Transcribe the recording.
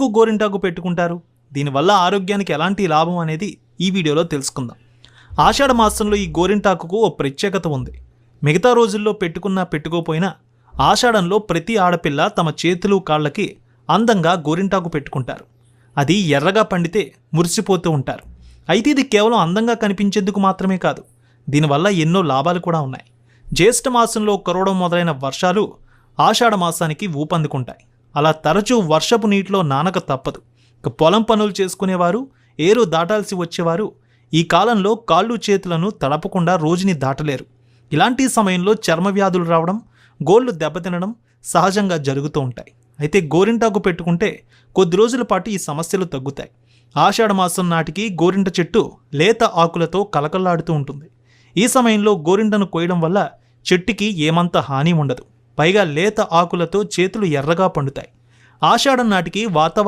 ఎందుకు గోరింటాకు పెట్టుకుంటారు, దీనివల్ల ఆరోగ్యానికి ఎలాంటి లాభం అనేది ఈ వీడియోలో తెలుసుకుందాం. ఆషాఢ మాసంలో ఈ గోరింటాకుకు ఓ ప్రత్యేకత ఉంది. మిగతా రోజుల్లో పెట్టుకున్నా పెట్టుకోపోయినా ఆషాఢంలో ప్రతి ఆడపిల్ల తమ చేతులు కాళ్ళకి అందంగా గోరింటాకు పెట్టుకుంటారు. అది ఎర్రగా పండితే మురిసిపోతూ ఉంటారు. అయితే ఇది కేవలం అందంగా కనిపించేందుకు మాత్రమే కాదు, దీనివల్ల ఎన్నో లాభాలు కూడా ఉన్నాయి. జ్యేష్ఠ మాసంలో కురవడం మొదలైన వర్షాలు ఆషాఢ మాసానికి ఊపందుకుంటాయి. అలా తరచూ వర్షపు నీటిలో నానక తప్పదు. ఇక పొలం పనులు చేసుకునేవారు, ఏరు దాటాల్సి వచ్చేవారు ఈ కాలంలో కాళ్ళు చేతులను తడపకుండా రోజుని దాటలేరు. ఇలాంటి సమయంలో చర్మ వ్యాధులు రావడం, గోళ్ళు దెబ్బతినడం సహజంగా జరుగుతూ ఉంటాయి. అయితే గోరింటాకు పెట్టుకుంటే కొద్ది రోజుల పాటు ఈ సమస్యలు తగ్గుతాయి. ఆషాఢ మాసం నాటికి గోరింట చెట్టు లేత ఆకులతో కలకల్లాడుతూ ఉంటుంది. ఈ సమయంలో గోరింటను కోయడం వల్ల చెట్టుకి ఏమంత హాని ఉండదు. పైగా లేత ఆకులతో చేతులు ఎర్రగా పండుతాయి. ఆషాఢం నాటికి వాతావరణం